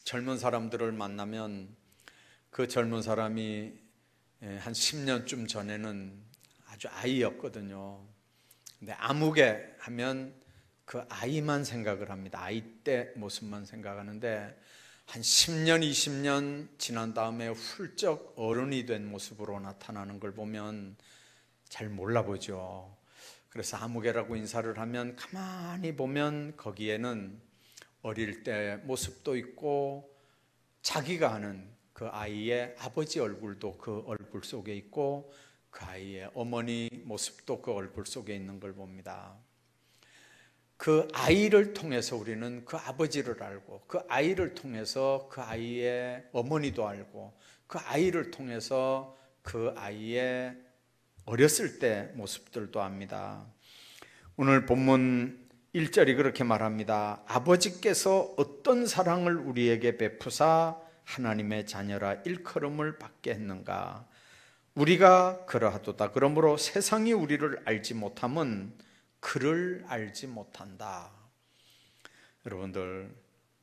젊은 사람들을 만나면 그 젊은 사람이 한 10년쯤 전에는 아주 아이였거든요. 근데 아무개 하면 그 아이만 생각을 합니다. 아이 때 모습만 생각하는데 한 10년, 20년 지난 다음에 훌쩍 어른이 된 모습으로 나타나는 걸 보면 잘 몰라보죠. 그래서 아무개라고 인사를 하면 가만히 보면 거기에는 어릴 때 모습도 있고 자기가 아는 그 아이의 아버지 얼굴도 그 얼굴 속에 있고 그 아이의 어머니 모습도 그 얼굴 속에 있는 걸 봅니다. 그 아이를 통해서 우리는 그 아버지를 알고 그 아이를 통해서 그 아이의 어머니도 알고 그 아이를 통해서 그 아이의 어렸을 때 모습들도 압니다. 오늘 본문 1절이 그렇게 말합니다. 아버지께서 어떤 사랑을 우리에게 베푸사 하나님의 자녀라 일컬음을 받게 했는가. 우리가 그러하도다. 그러므로 세상이 우리를 알지 못함은 그를 알지 못한다. 여러분들,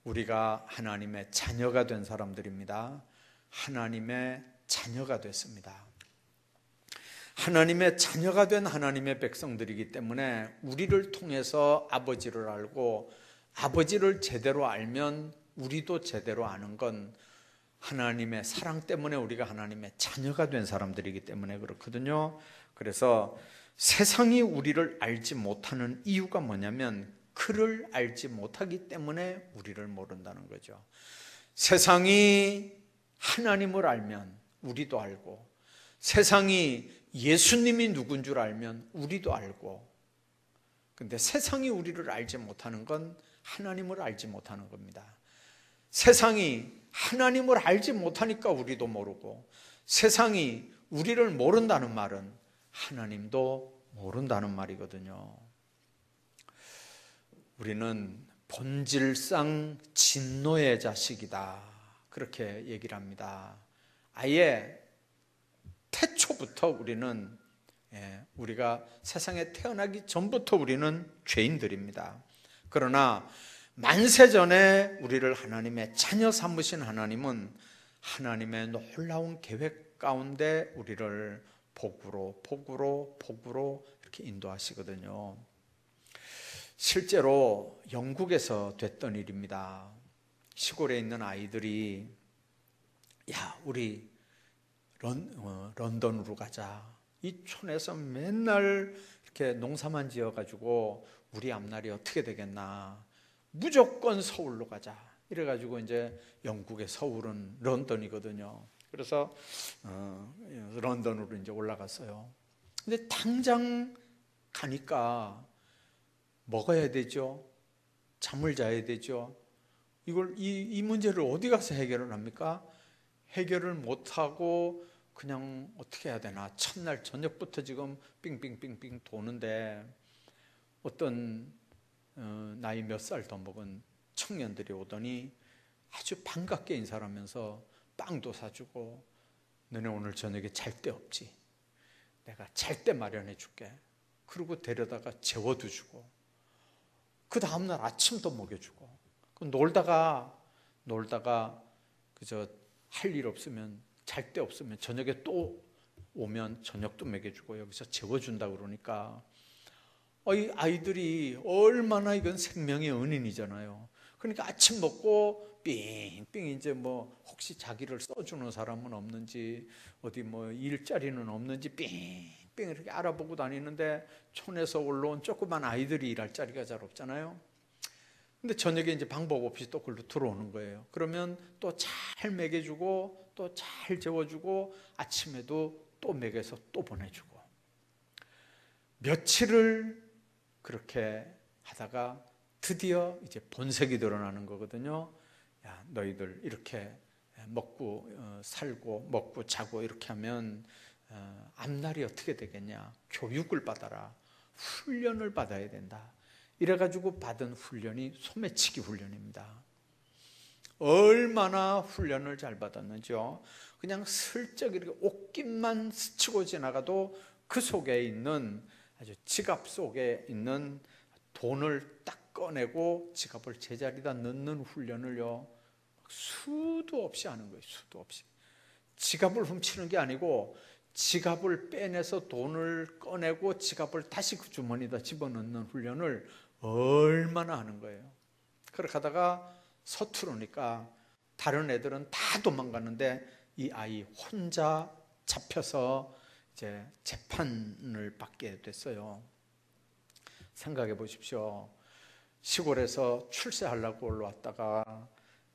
우리가 하나님의 자녀가 된 사람들입니다. 하나님의 자녀가 됐습니다. 하나님의 자녀가 된 하나님의 백성들이기 때문에 우리를 통해서 아버지를 알고 아버지를 제대로 알면 우리도 제대로 아는 건 하나님의 사랑 때문에 우리가 하나님의 자녀가 된 사람들이기 때문에 그렇거든요. 그래서 세상이 우리를 알지 못하는 이유가 뭐냐면 그를 알지 못하기 때문에 우리를 모른다는 거죠. 세상이 하나님을 알면 우리도 알고 세상이 예수님이 누군 줄 알면 우리도 알고, 근데 세상이 우리를 알지 못하는 건 하나님을 알지 못하는 겁니다. 세상이 하나님을 알지 못하니까 우리도 모르고 세상이 우리를 모른다는 말은 하나님도 모른다는 말이거든요. 우리는 본질상 진노의 자식이다, 그렇게 얘기를 합니다. 아예 태초부터 우리가 세상에 태어나기 전부터 우리는 죄인들입니다. 그러나 만세전에 우리를 하나님의 자녀 삼으신 하나님은 하나님의 놀라운 계획 가운데 우리를 복으로 이렇게 인도하시거든요. 실제로 영국에서 됐던 일입니다. 시골에 있는 아이들이 우리 런던으로 가자. 이 촌에서 맨날 이렇게 농사만 지어가지고 우리 앞날이 어떻게 되겠나. 무조건 서울로 가자. 이래가지고 이제 영국의 서울은 런던이거든요. 그래서 런던으로 이제 올라갔어요. 근데 당장 가니까 먹어야 되죠. 잠을 자야 되죠. 이 문제를 어디 가서 해결을 합니까? 해결을 못하고 그냥 어떻게 해야 되나. 첫날 저녁부터 지금 빙빙빙빙 도는데 어떤 나이 몇 살 더 먹은 청년들이 오더니 아주 반갑게 인사를 하면서 빵도 사주고, 너네 오늘 저녁에 잘 데 없지? 내가 잘 데 마련해 줄게. 그리고 데려다가 재워도 주고, 그 다음날 아침도 먹여주고, 놀다가 그저 할 일 없으면, 잘 데 없으면 저녁에 또 오면 저녁도 먹여주고 여기서 재워준다 그러니까 이 아이들이 얼마나, 이건 생명의 은인이잖아요. 그러니까 아침 먹고 삥삥 이제 혹시 자기를 써주는 사람은 없는지, 어디 일자리는 없는지 삥삥 이렇게 알아보고 다니는데 촌에서 올라온 조그만 아이들이 일할 자리가 잘 없잖아요. 근데 저녁에 이제 방법 없이 또 글로 들어오는 거예요. 그러면 또 잘 먹여주고 또 잘 재워주고 아침에도 또 먹여서 또 보내주고, 며칠을 그렇게 하다가 드디어 이제 본색이 드러나는 거거든요. 야, 너희들 이렇게 먹고 살고 먹고 자고 이렇게 하면 앞날이 어떻게 되겠냐. 교육을 받아라. 훈련을 받아야 된다. 이래가지고 받은 훈련이 소매치기 훈련입니다. 얼마나 훈련을 잘 받았는지요. 그냥 슬쩍 이렇게 옷깃만 스치고 지나가도 그 속에 있는, 아주 지갑 속에 있는 돈을 딱 꺼내고 지갑을 제자리에다 넣는 훈련을요, 수도 없이 하는 거예요. 수도 없이. 지갑을 훔치는 게 아니고 지갑을 빼내서 돈을 꺼내고 지갑을 다시 그 주머니에다 집어넣는 훈련을 얼마나 하는 거예요. 그렇게 하다가 서투르니까 다른 애들은 다 도망가는데 이 아이 혼자 잡혀서 이제 재판을 받게 됐어요. 생각해 보십시오. 시골에서 출세하려고 올라왔다가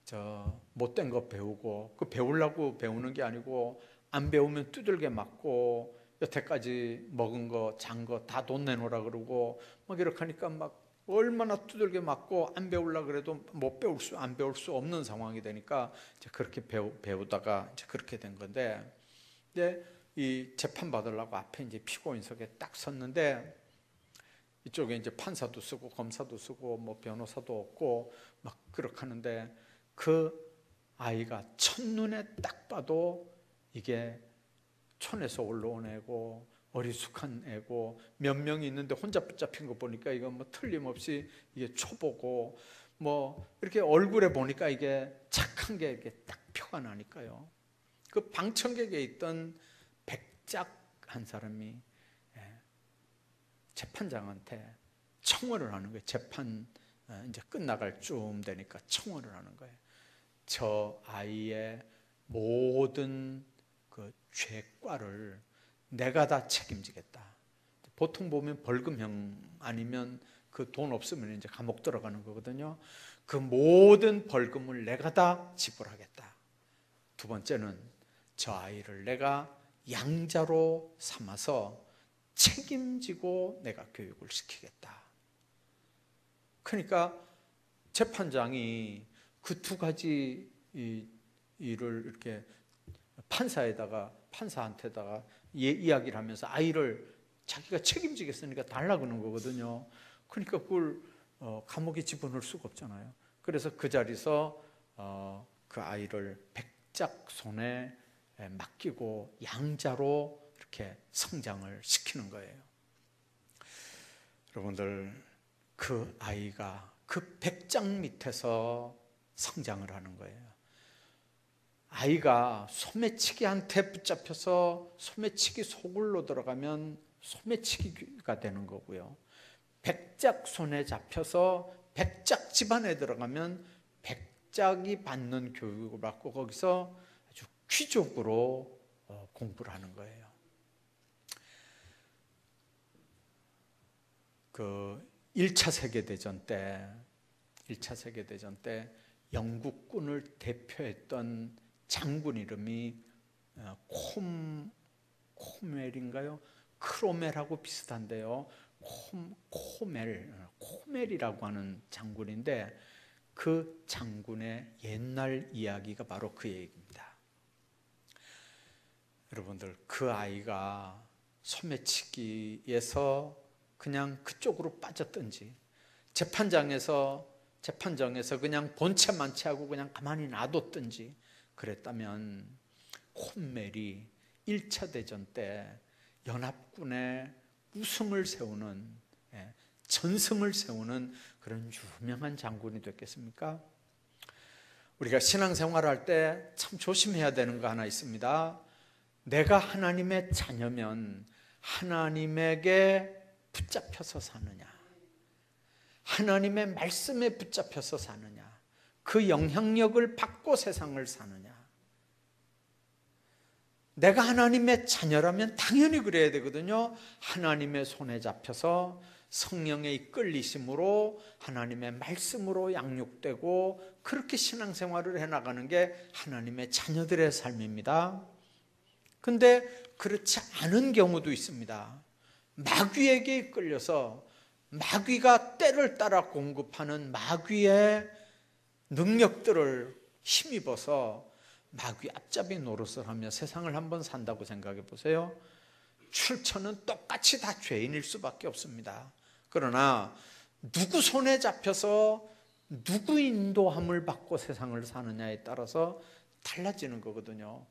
저 못된 거 배우고, 그 배우려고 배우는 게 아니고 안 배우면 두들겨 맞고 여태까지 먹은 거, 잔 거 다 돈 내놓으라 그러고 막 이렇게 하니까 막 얼마나 두들겨 맞고 안 배우려고 그래도 안 배울 수 없는 상황이 되니까 이제 그렇게 배우다가 이제 그렇게 된 건데, 이제 이 재판 받으려고 앞에 이제 피고인석에 딱 섰는데 이쪽에 이제 판사도 쓰고 검사도 쓰고 뭐 변호사도 없고 막 그렇게 하는데, 그 아이가 첫눈에 딱 봐도 이게 촌에서 올라온 애고 어리숙한 애고 몇 명이 있는데 혼자 붙잡힌 거 보니까 이건 뭐 틀림없이 이게 초보고 뭐 이렇게 얼굴에 보니까 이게 착한 게 이렇게 딱 표가 나니까요. 그 방청객에 있던 백작 한 사람이 재판장한테 청원을 하는 거예요. 재판 이제 끝나갈 쯤 되니까 청원을 하는 거예요. 저 아이의 모든 그 죄과를 내가 다 책임지겠다. 보통 보면 벌금형 아니면 그 돈 없으면 이제 감옥 들어가는 거거든요. 그 모든 벌금을 내가 다 지불하겠다. 두 번째는 저 아이를 내가 양자로 삼아서 책임지고 내가 교육을 시키겠다. 그러니까 재판장이 그 두 가지 일을 이렇게 판사한테다가 이야기를 하면서 아이를 자기가 책임지겠으니까 달라고 하는 거거든요. 그러니까 그걸 감옥에 집어넣을 수가 없잖아요. 그래서 그 자리에서 그 아이를 백작 손에 맡기고 양자로 이렇게 성장을 시키는 거예요. 여러분들, 그 아이가 그 백작 밑에서 성장을 하는 거예요. 아이가 소매치기한테 붙잡혀서 소매치기 소굴로 들어가면 소매치기가 되는 거고요. 백작 손에 잡혀서 백작 집안에 들어가면 백작이 받는 교육을 받고 거기서 아주 귀족으로 공부를 하는 거예요. 그 1차 세계대전 때 영국군을 대표했던 장군 이름이 코멜인가요? 크로멜하고 비슷한데요. 코멜이라고 하는 장군인데, 그 장군의 옛날 이야기가 바로 그 얘기입니다. 여러분들, 그 아이가 소매치기에서 그냥 그쪽으로 빠졌든지 재판정에서 그냥 본체만체하고 그냥 가만히 놔뒀든지 그랬다면, 콤멜이 1차 대전 때 연합군의 우승을 세우는, 전승을 세우는 그런 유명한 장군이 됐겠습니까? 우리가 신앙생활할 때 참 조심해야 되는 거 하나 있습니다. 내가 하나님의 자녀면 하나님에게 붙잡혀서 사느냐, 하나님의 말씀에 붙잡혀서 사느냐, 그 영향력을 받고 세상을 사느냐. 내가 하나님의 자녀라면 당연히 그래야 되거든요. 하나님의 손에 잡혀서 성령의 이끌리심으로 하나님의 말씀으로 양육되고 그렇게 신앙생활을 해나가는 게 하나님의 자녀들의 삶입니다. 근데 그렇지 않은 경우도 있습니다. 마귀에게 이끌려서 마귀가 때를 따라 공급하는 마귀의 능력들을 힘입어서 마귀 앞잡이 노릇을 하며 세상을 한번 산다고 생각해 보세요. 출처는 똑같이 다 죄인일 수밖에 없습니다. 그러나 누구 손에 잡혀서 누구 인도함을 받고 세상을 사느냐에 따라서 달라지는 거거든요.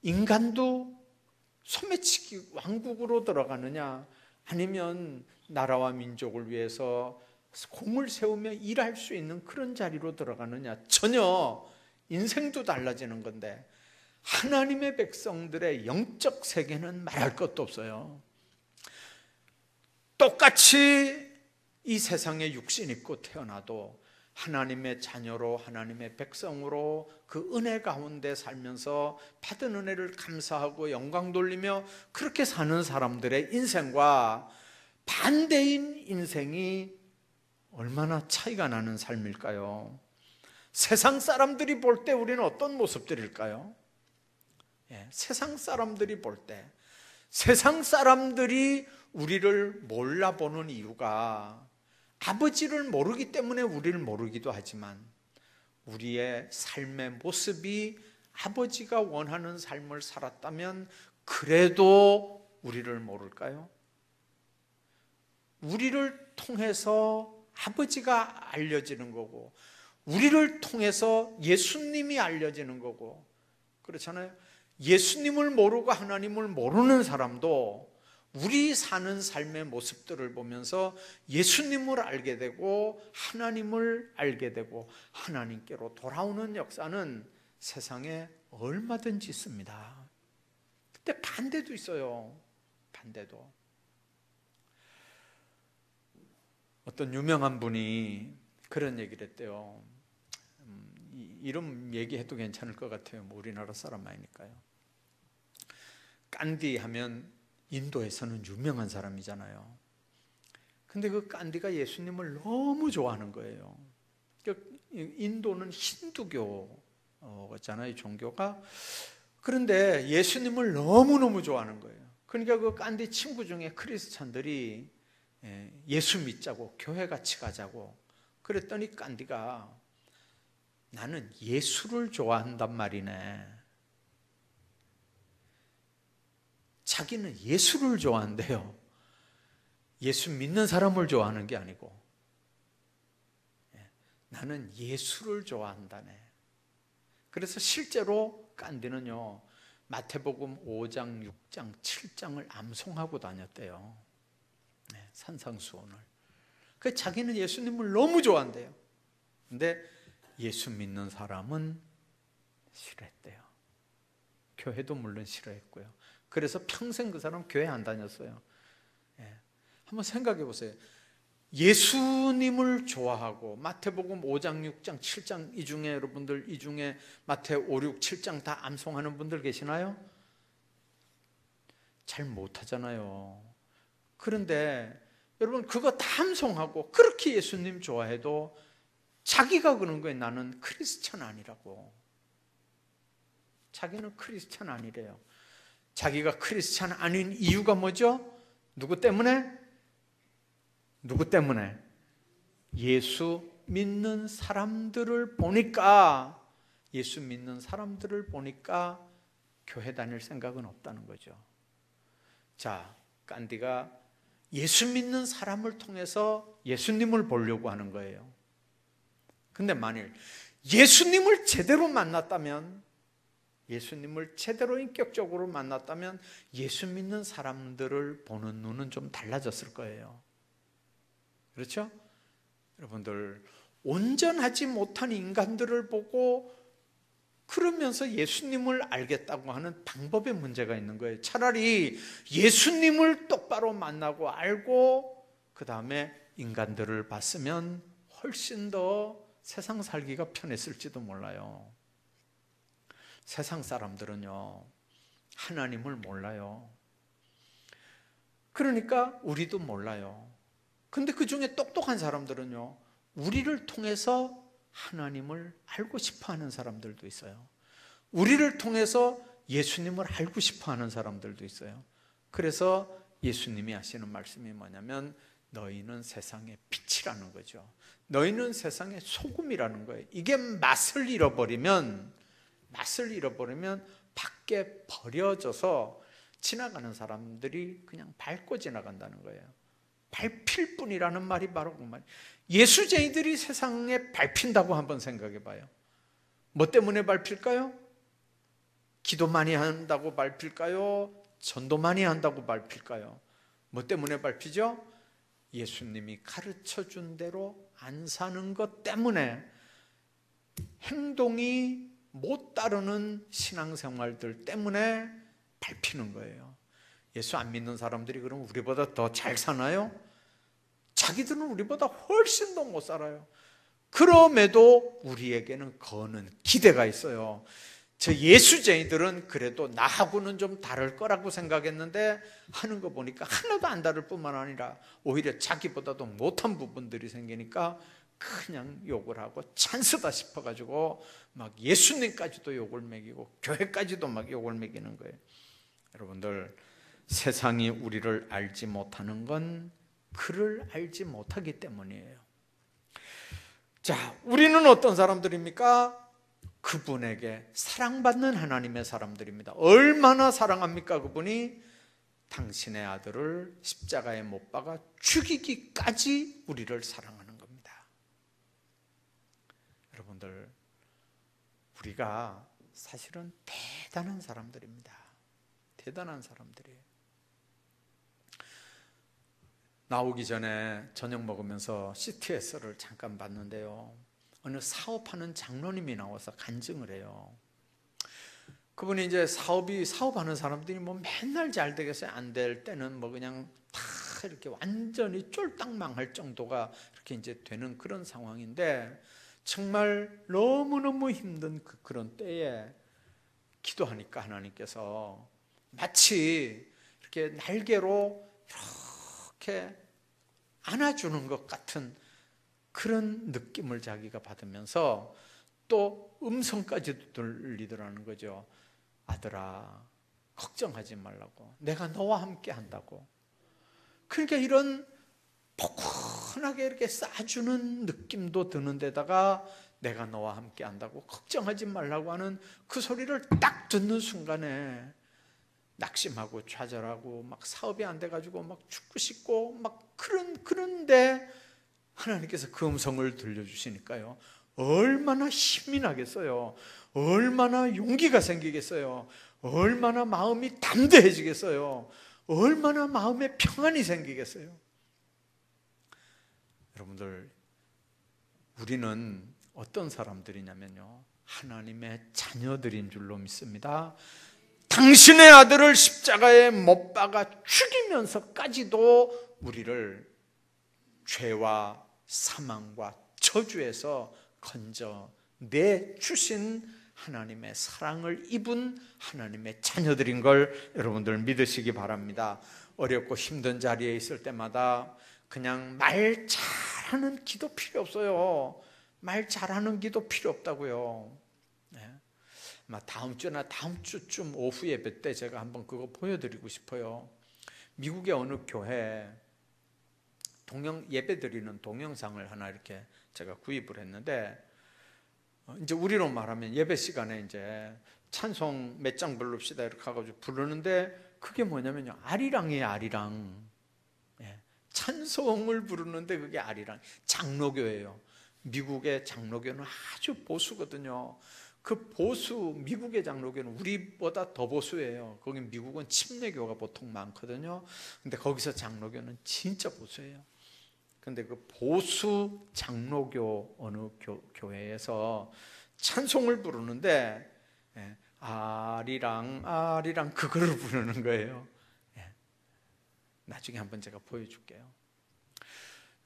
인간도 소매치기 왕국으로 들어가느냐, 아니면 나라와 민족을 위해서 공을 세우며 일할 수 있는 그런 자리로 들어가느냐, 전혀 인생도 달라지는 건데 하나님의 백성들의 영적 세계는 말할 것도 없어요. 똑같이 이 세상에 육신 입고 태어나도 하나님의 자녀로 하나님의 백성으로 그 은혜 가운데 살면서 받은 은혜를 감사하고 영광 돌리며 그렇게 사는 사람들의 인생과 반대인 인생이 얼마나 차이가 나는 삶일까요? 세상 사람들이 볼 때 우리는 어떤 모습들일까요? 세상 사람들이 볼 때, 세상 사람들이 우리를 몰라보는 이유가 아버지를 모르기 때문에 우리를 모르기도 하지만 우리의 삶의 모습이 아버지가 원하는 삶을 살았다면 그래도 우리를 모를까요? 우리를 통해서 아버지가 알려지는 거고 우리를 통해서 예수님이 알려지는 거고 그렇잖아요. 예수님을 모르고 하나님을 모르는 사람도 우리 사는 삶의 모습들을 보면서 예수님을 알게 되고 하나님을 알게 되고 하나님께로 돌아오는 역사는 세상에 얼마든지 있습니다. 근데 반대도 있어요. 반대도. 어떤 유명한 분이 그런 얘기를 했대요. 이름 얘기해도 괜찮을 것 같아요. 뭐 우리나라 사람 아니니까요. 간디 하면 인도에서는 유명한 사람이잖아요. 근데 그 간디가 예수님을 너무 좋아하는 거예요. 인도는 힌두교잖아요, 종교가. 그런데 예수님을 너무너무 좋아하는 거예요. 그러니까 그 간디 친구 중에 크리스찬들이 예수 믿자고 교회 같이 가자고 그랬더니 간디가 나는 예수를 좋아한단 말이네. 자기는 예수를 좋아한대요. 예수 믿는 사람을 좋아하는 게 아니고 나는 예수를 좋아한다네. 그래서 실제로 간디는요 마태복음 5장, 6장, 7장을 암송하고 다녔대요. 산상수훈을. 그 자기는 예수님을 너무 좋아한대요. 근데 예수 믿는 사람은 싫어했대요. 교회도 물론 싫어했고요. 그래서 평생 그 사람 교회 안 다녔어요. 한번 생각해 보세요. 예수님을 좋아하고 마태복음 5장, 6장, 7장 이 중에 여러분들 이 중에 마태 5, 6, 7장 다 암송하는 분들 계시나요? 잘 못하잖아요. 그런데 여러분 그거 다 암송하고 그렇게 예수님 좋아해도 자기가 그런 거예요. 나는 크리스찬 아니라고. 자기는 크리스찬 아니래요. 자기가 크리스찬 아닌 이유가 뭐죠? 누구 때문에? 누구 때문에? 예수 믿는 사람들을 보니까, 예수 믿는 사람들을 보니까 교회 다닐 생각은 없다는 거죠. 자, 간디가 예수 믿는 사람을 통해서 예수님을 보려고 하는 거예요. 근데 만일 예수님을 제대로 만났다면, 예수님을 제대로 인격적으로 만났다면 예수 믿는 사람들을 보는 눈은 좀 달라졌을 거예요. 그렇죠? 여러분들, 온전하지 못한 인간들을 보고 그러면서 예수님을 알겠다고 하는 방법에 문제가 있는 거예요. 차라리 예수님을 똑바로 만나고 알고 그 다음에 인간들을 봤으면 훨씬 더 세상 살기가 편했을지도 몰라요. 세상 사람들은요, 하나님을 몰라요. 그러니까 우리도 몰라요. 근데 그 중에 똑똑한 사람들은요, 우리를 통해서 하나님을 알고 싶어 하는 사람들도 있어요. 우리를 통해서 예수님을 알고 싶어 하는 사람들도 있어요. 그래서 예수님이 하시는 말씀이 뭐냐면, 너희는 세상의 빛이라는 거죠. 너희는 세상의 소금이라는 거예요. 이게 맛을 잃어버리면 밖에 버려져서 지나가는 사람들이 그냥 밟고 지나간다는 거예요. 밟힐 뿐이라는 말이 바로 그 말이에요. 예수쟁이들이 세상에 밟힌다고 한번 생각해 봐요. 뭐 때문에 밟힐까요? 기도 많이 한다고 밟힐까요? 전도 많이 한다고 밟힐까요? 뭐 때문에 밟히죠? 예수님이 가르쳐 준 대로 안 사는 것 때문에 행동이 못 따르는 신앙생활들 때문에 밟히는 거예요. 예수 안 믿는 사람들이 그럼 우리보다 더 잘 사나요? 자기들은 우리보다 훨씬 더 못 살아요. 그럼에도 우리에게는 거는 기대가 있어요. 저 예수쟁이들은 그래도 나하고는 좀 다를 거라고 생각했는데 하는 거 보니까 하나도 안 다를 뿐만 아니라 오히려 자기보다도 못한 부분들이 생기니까 그냥 욕을 하고 찬스다 싶어가지고 막 예수님까지도 욕을 먹이고 교회까지도 막 욕을 먹이는 거예요. 여러분들, 세상이 우리를 알지 못하는 건 그를 알지 못하기 때문이에요. 자, 우리는 어떤 사람들입니까? 그분에게 사랑받는 하나님의 사람들입니다. 얼마나 사랑합니까? 그분이 당신의 아들을 십자가에 못 박아 죽이기까지 우리를 사랑하는 겁니다. 여러분들, 우리가 사실은 대단한 사람들입니다. 대단한 사람들이에요. 나오기 전에 저녁 먹으면서 CTS를 잠깐 봤는데요, 어느 사업하는 장로님이 나와서 간증을 해요. 그분이 이제 사업하는 사람들이 뭐 맨날 잘 되겠어요? 안 될 때는 뭐 그냥 다 이렇게 완전히 쫄딱 망할 정도가 이렇게 이제 되는 그런 상황인데, 정말 너무너무 힘든 그런 때에 기도하니까 하나님께서 마치 이렇게 날개로 이렇게 안아주는 것 같은 그런 느낌을 자기가 받으면서 또 음성까지도 들리더라는 거죠. 아들아, 걱정하지 말라고. 내가 너와 함께 한다고. 그러니까 이런 포근하게 이렇게 쏴주는 느낌도 드는 데다가 내가 너와 함께 한다고, 걱정하지 말라고 하는 그 소리를 딱 듣는 순간에 낙심하고 좌절하고 막 사업이 안 돼가지고 막 죽고 싶고 막 그런데 하나님께서 그 음성을 들려주시니까요, 얼마나 힘이 나겠어요. 얼마나 용기가 생기겠어요. 얼마나 마음이 담대해지겠어요. 얼마나 마음에 평안이 생기겠어요. 여러분들, 우리는 어떤 사람들이냐면요, 하나님의 자녀들인 줄로 믿습니다. 당신의 아들을 십자가에 못 박아 죽이면서까지도 우리를 죄와 사망과 저주에서 건져내 주신 하나님의 사랑을 입은 하나님의 자녀들인 걸 여러분들 믿으시기 바랍니다. 어렵고 힘든 자리에 있을 때마다 그냥 말 잘하는 기도 필요 없어요. 말 잘하는 기도 필요 없다고요. 네. 다음 주나 다음 주쯤 오후 예배 때 제가 한번 그거 보여드리고 싶어요. 미국의 어느 교회 예배 드리는 동영상을 하나 이렇게 제가 구입을 했는데, 이제 우리로 말하면 예배 시간에 이제 찬송 몇 장 부릅시다 이렇게 해가지고 부르는데, 그게 뭐냐면요, 아리랑이에요. 아리랑. 찬송을 부르는데 그게 아리랑. 장로교예요. 미국의 장로교는 아주 보수거든요. 그 미국의 장로교는 우리보다 더 보수예요. 거기 미국은 침례교가 보통 많거든요. 근데 거기서 장로교는 진짜 보수예요. 근데 그 보수 장로교 어느 교회에서 찬송을 부르는데 아리랑 아리랑 그거를 부르는 거예요. 나중에 한번 제가 보여줄게요.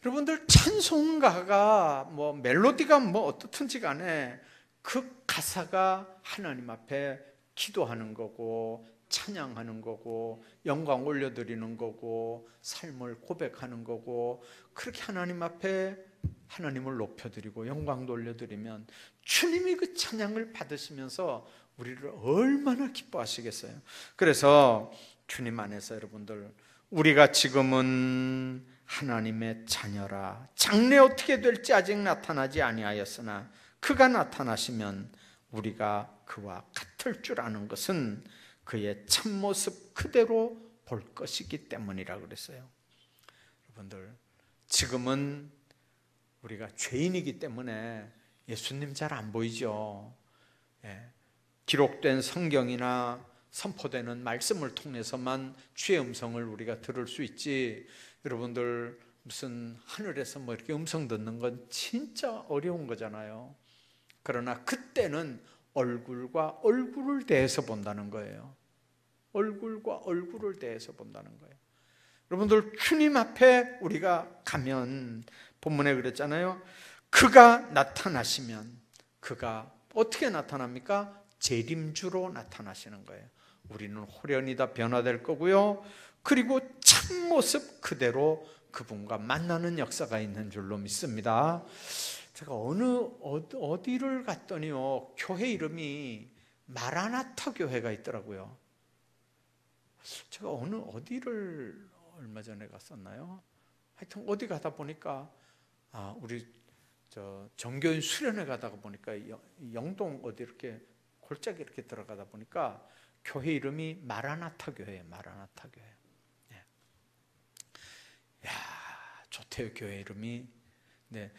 여러분들, 찬송가가 뭐 멜로디가 뭐 어떻든지 간에 그 가사가 하나님 앞에 기도하는 거고 찬양하는 거고 영광 올려드리는 거고 삶을 고백하는 거고, 그렇게 하나님 앞에 하나님을 높여드리고 영광도 올려드리면 주님이 그 찬양을 받으시면서 우리를 얼마나 기뻐하시겠어요. 그래서 주님 안에서 여러분들, 우리가 지금은 하나님의 자녀라. 장래 어떻게 될지 아직 나타나지 아니하였으나 그가 나타나시면 우리가 그와 같을 줄 아는 것은 그의 참모습 그대로 볼 것이기 때문이라 그랬어요. 여러분들, 지금은 우리가 죄인이기 때문에 예수님 잘 안 보이죠. 기록된 성경이나 선포되는 말씀을 통해서만 주의 음성을 우리가 들을 수 있지, 여러분들 무슨 하늘에서 뭐 이렇게 음성 듣는 건 진짜 어려운 거잖아요. 그러나 그때는 얼굴과 얼굴을 대해서 본다는 거예요. 얼굴과 얼굴을 대해서 본다는 거예요. 여러분들, 주님 앞에 우리가 가면 본문에 그랬잖아요. 그가 나타나시면, 그가 어떻게 나타납니까? 재림주로 나타나시는 거예요. 우리는 홀연히 다 변화될 거고요. 그리고 참모습 그대로 그분과 만나는 역사가 있는 줄로 믿습니다. 제가 어디를 갔더니요, 교회 이름이 마라나타 교회가 있더라고요. 제가 어디를 얼마 전에 갔었나요? 하여튼 어디 가다 보니까 우리 정교인 수련회 가다가 보니까 영동 어디 이렇게 골짜기 이렇게 들어가다 보니까 교회 이름이 마라나타 교회예요. 마라나타 교회. 네. 야, 좋대요, 교회 이름이. 네.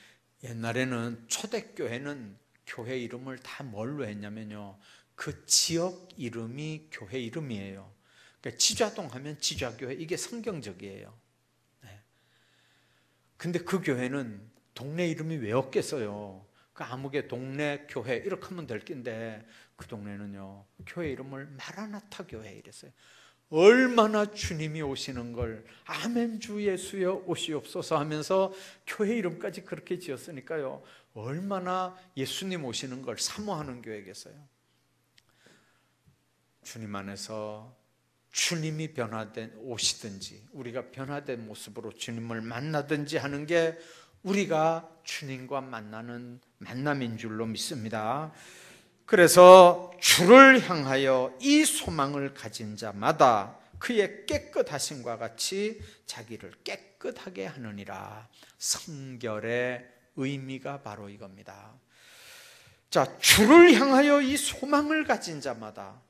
옛날에는 초대교회는 교회 이름을 다 뭘로 했냐면요, 그 지역 이름이 교회 이름이에요. 그러니까 지좌동 하면 지좌교회, 이게 성경적이에요. 네. 근데 그 교회는 동네 이름이 왜 없겠어요? 그 아무개 동네 교회 이렇게 하면 될 낀데 그 동네는요, 교회 이름을 마라나타 교회 이랬어요. 얼마나 주님이 오시는 걸, 아멘 주 예수여 오시옵소서 하면서 교회 이름까지 그렇게 지었으니까요, 얼마나 예수님 오시는 걸 사모하는 교회겠어요. 주님 안에서 주님이 변화된 오시든지 우리가 변화된 모습으로 주님을 만나든지 하는 게 우리가 주님과 만나는 만남인 줄로 믿습니다. 그래서 주를 향하여 이 소망을 가진 자마다 그의 깨끗하심과 같이 자기를 깨끗하게 하느니라. 성결의 의미가 바로 이겁니다. 자, 주를 향하여 이 소망을 가진 자마다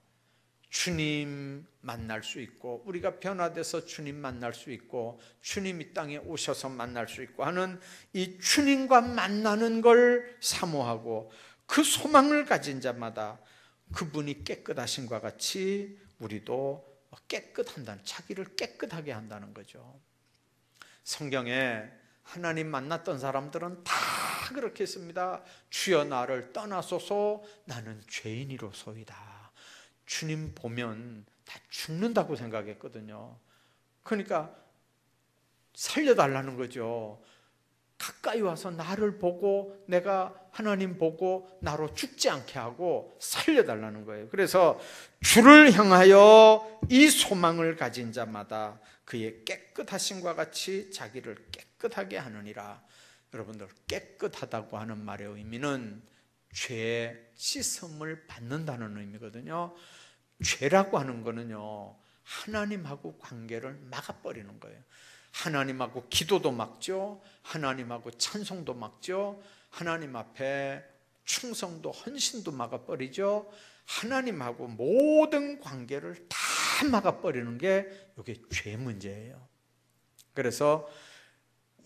주님 만날 수 있고, 우리가 변화돼서 주님 만날 수 있고, 주님 이 땅에 오셔서 만날 수 있고 하는 이 주님과 만나는 걸 사모하고 그 소망을 가진 자마다 그분이 깨끗하신과 같이 우리도 깨끗한다는, 자기를 깨끗하게 한다는 거죠. 성경에 하나님 만났던 사람들은 다 그렇게 했습니다. 주여 나를 떠나소서, 나는 죄인이로소이다. 주님 보면 다 죽는다고 생각했거든요. 그러니까 살려달라는 거죠. 가까이 와서 나를 보고, 내가 하나님 보고 나로 죽지 않게 하고 살려달라는 거예요. 그래서 주를 향하여 이 소망을 가진 자마다 그의 깨끗하심과 같이 자기를 깨끗하게 하느니라. 여러분들, 깨끗하다고 하는 말의 의미는 죄의 씻음을 받는다는 의미거든요. 죄라고 하는 거는요, 하나님하고 관계를 막아버리는 거예요. 하나님하고 기도도 막죠. 하나님하고 찬송도 막죠. 하나님 앞에 충성도 헌신도 막아버리죠. 하나님하고 모든 관계를 다 막아버리는 게 이게 죄 문제예요. 그래서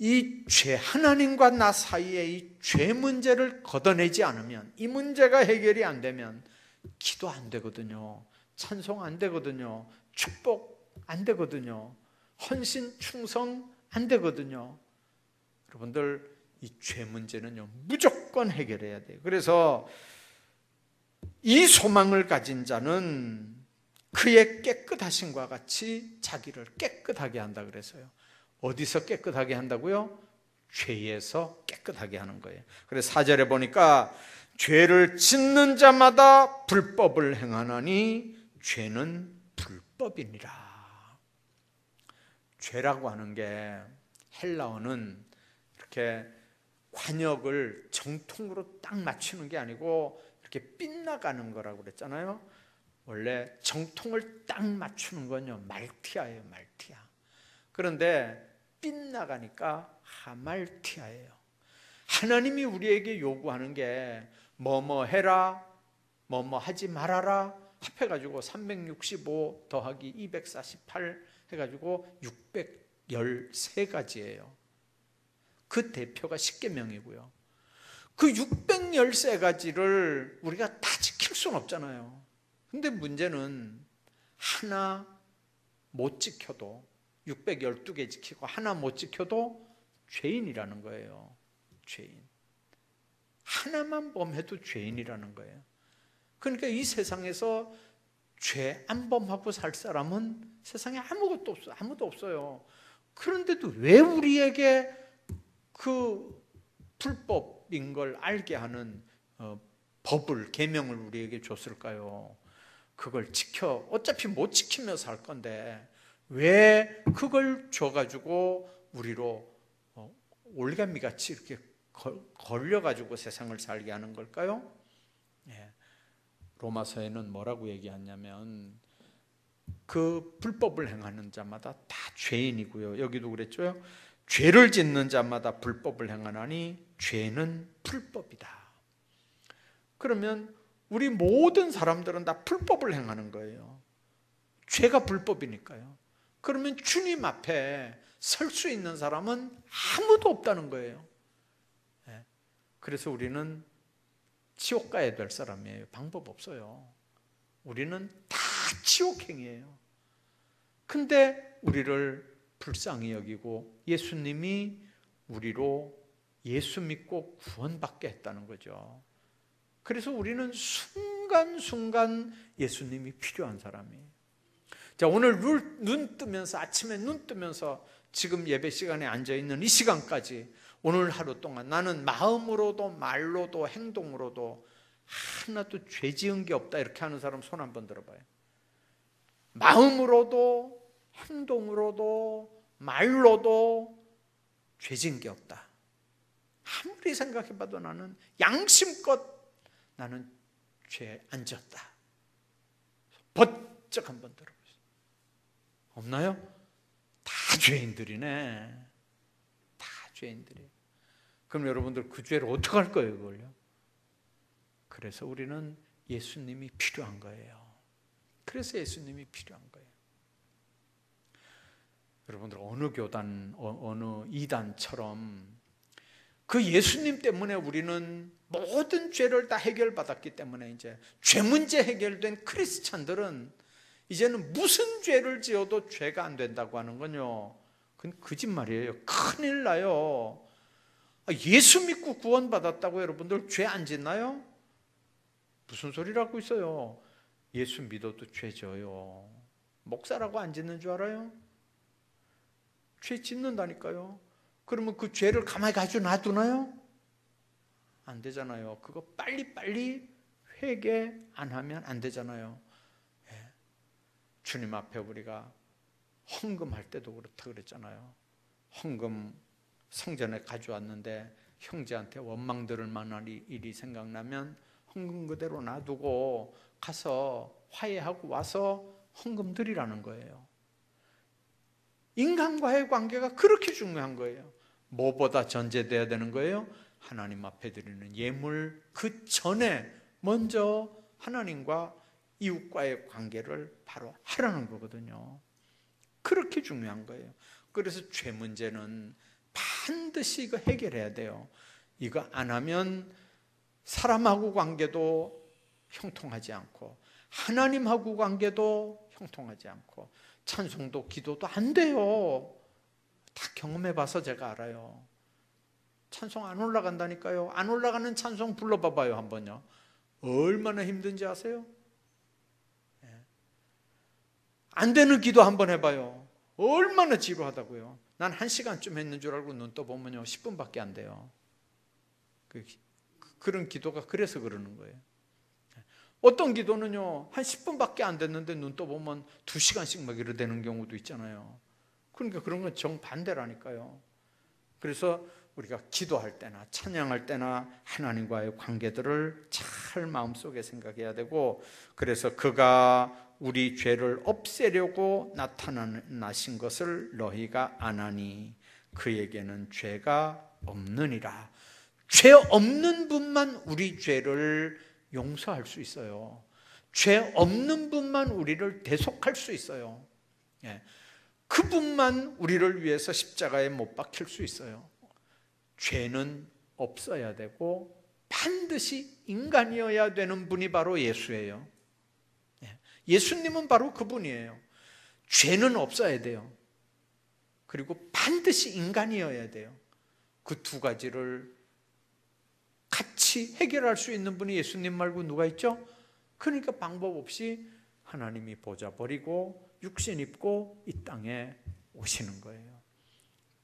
이 죄, 하나님과 나 사이의 이 죄 문제를 걷어내지 않으면, 이 문제가 해결이 안 되면 기도 안 되거든요. 찬송 안 되거든요. 축복 안 되거든요. 헌신, 충성 안 되거든요. 여러분들, 이 죄 문제는요, 무조건 해결해야 돼요. 그래서 이 소망을 가진 자는 그의 깨끗하심과 같이 자기를 깨끗하게 한다 그래서요. 어디서 깨끗하게 한다고요? 죄에서 깨끗하게 하는 거예요. 그래서 4절에 보니까 죄를 짓는 자마다 불법을 행하나니 죄는 불법이니라. 죄라고 하는 게 헬라어는 이렇게 관역을 정통으로 딱 맞추는 게 아니고 이렇게 빗나가는 거라고 그랬잖아요. 원래 정통을 딱 맞추는 건요, 말티아예요, 말티아. 그런데 빗나가니까 하말티아예요. 하나님이 우리에게 요구하는 게 뭐뭐 해라, 뭐뭐 하지 말아라 합해가지고 365 더하기 248 해가지고 613가지예요. 그 대표가 10계명이고요. 그 613가지를 우리가 다 지킬 수는 없잖아요. 근데 문제는 하나 못 지켜도, 612개 지키고 하나 못 지켜도 죄인이라는 거예요. 죄인. 하나만 범해도 죄인이라는 거예요. 그러니까 이 세상에서 죄 안 범하고 살 사람은 세상에 아무도 없어요. 그런데도 왜 우리에게 그 불법인 걸 알게 하는 법을, 계명을 우리에게 줬을까요? 그걸 어차피 못 지키며 살 건데 왜 그걸 줘가지고 우리로 올가미같이 이렇게 걸려가지고 세상을 살게 하는 걸까요? 로마서에는 뭐라고 얘기하냐면 그 불법을 행하는 자마다 다 죄인이고요. 여기도 그랬죠. 죄를 짓는 자마다 불법을 행하나니 죄는 불법이다. 그러면 우리 모든 사람들은 다 불법을 행하는 거예요. 죄가 불법이니까요. 그러면 주님 앞에 설 수 있는 사람은 아무도 없다는 거예요. 그래서 우리는 지옥 가야 될 사람이에요. 방법 없어요. 우리는 다 지옥행이에요. 근데 우리를 불쌍히 여기고 예수님이 우리로 예수 믿고 구원받게 했다는 거죠. 그래서 우리는 순간순간 예수님이 필요한 사람이에요. 자, 오늘 아침에 눈 뜨면서 지금 예배 시간에 앉아있는 이 시간까지 오늘 하루 동안 나는 마음으로도 말로도 행동으로도 하나도 죄 지은 게 없다 이렇게 하는 사람 손 한번 들어봐요. 마음으로도 행동으로도 말로도 죄 지은 게 없다. 아무리 생각해봐도 나는 양심껏 나는 죄 안 지었다. 번쩍 한번 들어보세요. 없나요? 다 죄인들이네. 다 죄인들이에요. 그럼 여러분들 그 죄를 어떻게 할 거예요, 그걸요? 그래서 우리는 예수님이 필요한 거예요. 그래서 예수님이 필요한 거예요. 여러분들 어느 교단, 어느 이단처럼 그 예수님 때문에 우리는 모든 죄를 다 해결받았기 때문에 이제 죄 문제 해결된 크리스찬들은 이제는 무슨 죄를 지어도 죄가 안 된다고 하는 건요, 그건 거짓말이에요. 큰일 나요. 예수 믿고 구원받았다고 여러분들 죄 안 짓나요? 무슨 소리라고 있어요? 예수 믿어도 죄 져요. 목사라고 안 짓는 줄 알아요? 죄 짓는다니까요. 그러면 그 죄를 가만히 가지고 놔두나요? 안 되잖아요. 그거 빨리빨리 회개 안 하면 안 되잖아요. 주님 앞에 우리가 헌금할 때도 그렇다 그랬잖아요. 헌금 성전에 가져왔는데 형제한테 원망 들을 만한 일이 생각나면 헌금 그대로 놔두고 가서 화해하고 와서 헌금 드리라는 거예요. 인간과의 관계가 그렇게 중요한 거예요. 뭐보다 전제돼야 되는 거예요? 하나님 앞에 드리는 예물, 그 전에 먼저 하나님과 이웃과의 관계를 바로 하라는 거거든요. 그렇게 중요한 거예요. 그래서 죄 문제는 반드시 이거 해결해야 돼요. 이거 안 하면 사람하고 관계도 형통하지 않고 하나님하고 관계도 형통하지 않고 찬송도 기도도 안 돼요. 다 경험해 봐서 제가 알아요. 찬송 안 올라간다니까요. 안 올라가는 찬송 불러봐봐요 한번요. 얼마나 힘든지 아세요? 안 되는 기도 한번 해봐요. 얼마나 지루하다고요. 난 1시간쯤 했는 줄 알고 눈 떠보면요 10분밖에 안 돼요. 그런 기도가 그래서 그러는 거예요. 어떤 기도는요 한 10분밖에 안 됐는데 눈 떠보면 2시간씩 막 이래 되는 경우도 있잖아요. 그러니까 그런 건 정반대라니까요. 그래서 우리가 기도할 때나 찬양할 때나 하나님과의 관계들을 잘 마음속에 생각해야 되고, 그래서 그가 우리 죄를 없애려고 나타나신 것을 너희가 아나니 그에게는 죄가 없느니라. 죄 없는 분만 우리 죄를 용서할 수 있어요. 죄 없는 분만 우리를 대속할 수 있어요. 그분만 우리를 위해서 십자가에 못 박힐 수 있어요. 죄는 없어야 되고 반드시 인간이어야 되는 분이 바로 예수예요. 예수님은 바로 그분이에요. 죄는 없어야 돼요. 그리고 반드시 인간이어야 돼요. 그 두 가지를 같이 해결할 수 있는 분이 예수님 말고 누가 있죠? 그러니까 방법 없이 하나님이 보좌 버리고 육신 입고 이 땅에 오시는 거예요.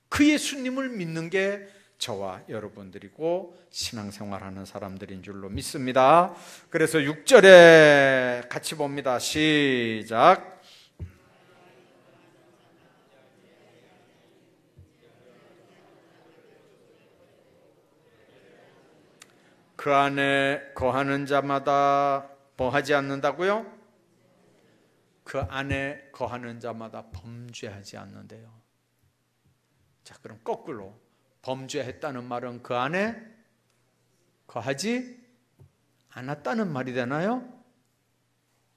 그 예수님을 믿는 게 저와 여러분들이고 신앙생활하는 사람들인 줄로 믿습니다. 그래서 6절에 같이 봅니다. 시작. 그 안에 거하는 자마다 뭐 하지 않는다고요? 그 안에 거하는 자마다 범죄하지 않는데요. 자, 그럼 거꾸로 범죄했다는 말은 그 안에 거하지 않았다는 말이 되나요?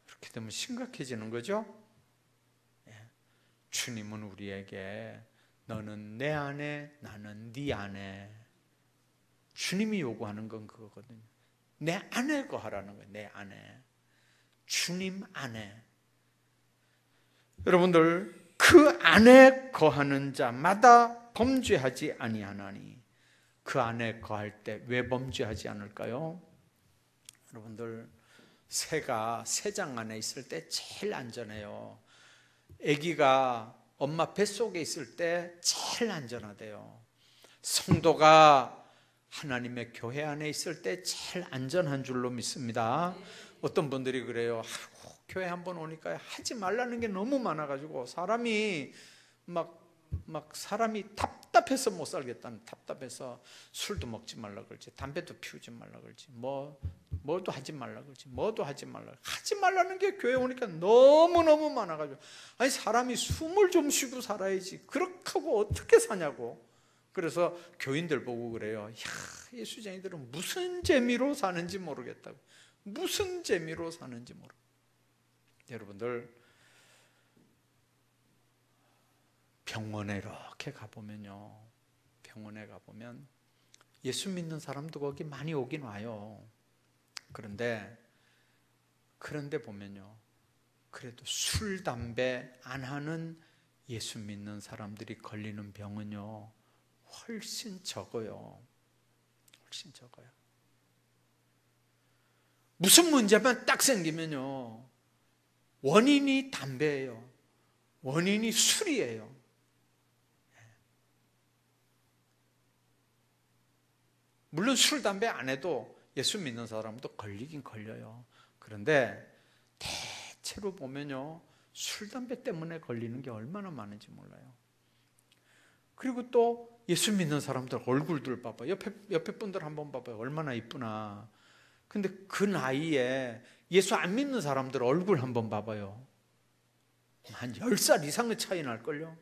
이렇게 되면 심각해지는 거죠. 주님은 우리에게 너는 내 안에 나는 네 안에, 주님이 요구하는 건 그거거든요. 내 안에 거하라는 거예요. 내 안에, 주님 안에. 여러분들, 그 안에 거하는 자마다 범죄하지 아니하나니, 그 안에 거할 때 왜 범죄하지 않을까요? 여러분들, 새가 새장 안에 있을 때 제일 안전해요. 아기가 엄마 뱃속에 있을 때 제일 안전하대요. 성도가 하나님의 교회 안에 있을 때 제일 안전한 줄로 믿습니다. 어떤 분들이 그래요. 교회 한번 오니까 하지 말라는 게 너무 많아가지고 사람이 사람이 답답해서 못 살겠다는, 답답해서 술도 먹지 말라 그러지, 담배도 피우지 말라 그러지, 뭐도 하지 말라 그러지, 뭐도 하지 말라는 게 교회 오니까 너무너무 많아가지고, 아니 사람이 숨을 좀 쉬고 살아야지 그렇게 하고 어떻게 사냐고. 그래서 교인들 보고 그래요. 야, 예수쟁이들은 무슨 재미로 사는지 모르겠다고. 무슨 재미로 사는지 모르겠다고. 여러분들, 병원에 이렇게 가보면요, 병원에 가보면 예수 믿는 사람도 거기 많이 오긴 와요. 그런데 보면요, 그래도 술, 담배 안 하는 예수 믿는 사람들이 걸리는 병은요 훨씬 적어요. 훨씬 적어요. 무슨 문제만 딱 생기면요, 원인이 담배예요. 원인이 술이에요. 물론 술, 담배 안 해도 예수 믿는 사람도 걸리긴 걸려요. 그런데 대체로 보면요, 술, 담배 때문에 걸리는 게 얼마나 많은지 몰라요. 그리고 또 예수 믿는 사람들 얼굴들 봐봐요. 옆에 분들 한번 봐봐요. 얼마나 이쁘나. 근데 그 나이에 예수 안 믿는 사람들 얼굴 한번 봐봐요. 한 10살 이상의 차이 날걸요.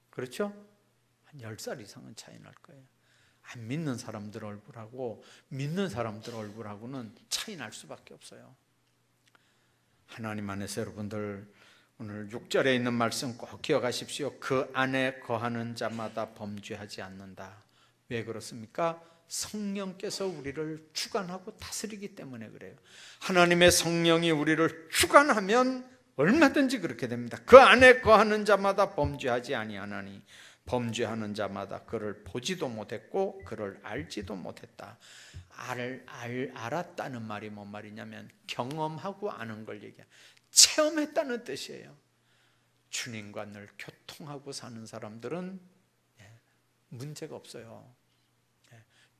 그렇죠? 한 10살 이상은 차이 날 거예요. 안 믿는 사람들 얼굴하고 믿는 사람들 얼굴하고는 차이 날 수밖에 없어요. 하나님 안에서 여러분들, 오늘 6절에 있는 말씀 꼭 기억하십시오. 그 안에 거하는 자마다 범죄하지 않는다. 왜 그렇습니까? 성령께서 우리를 주관하고 다스리기 때문에 그래요. 하나님의 성령이 우리를 주관하면 얼마든지 그렇게 됩니다. 그 안에 거하는 자마다 범죄하지 아니하나니, 범죄하는 자마다 그를 보지도 못했고 그를 알지도 못했다. 알았다는 말이 뭔 말이냐면 경험하고 아는 걸 얘기해요. 체험했다는 뜻이에요. 주님과 늘 교통하고 사는 사람들은 문제가 없어요.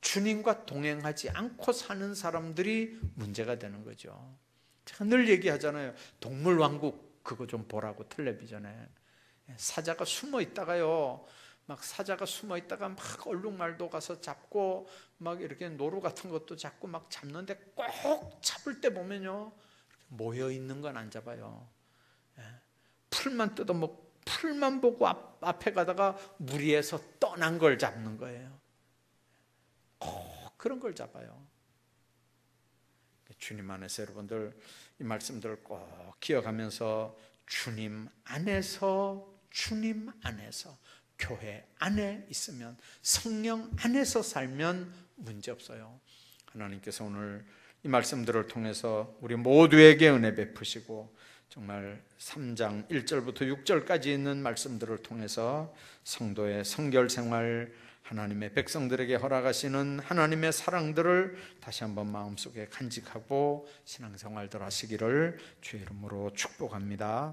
주님과 동행하지 않고 사는 사람들이 문제가 되는 거죠. 제가 늘 얘기하잖아요. 동물왕국 그거 좀 보라고, 텔레비전에. 사자가 숨어 있다가요, 사자가 숨어 있다가 막 얼룩말도 가서 잡고, 막 이렇게 노루 같은 것도 잡고 막 잡는데, 꼭 잡을 때 보면요, 모여 있는 건 안 잡아요. 풀만 뜯어먹고, 풀만 보고 앞에 가다가 무리해서 떠난 걸 잡는 거예요. 꼭 그런 걸 잡아요. 주님 안에서 여러분들 이 말씀들을 꼭 기억하면서 주님 안에서 교회 안에 있으면, 성령 안에서 살면 문제 없어요. 하나님께서 오늘 이 말씀들을 통해서 우리 모두에게 은혜 베푸시고, 정말 3장 1절부터 6절까지 있는 말씀들을 통해서 성도의 성결 생활, 하나님의 백성들에게 허락하시는 하나님의 사랑들을 다시 한번 마음속에 간직하고 신앙생활들 하시기를 주의 이름으로 축복합니다.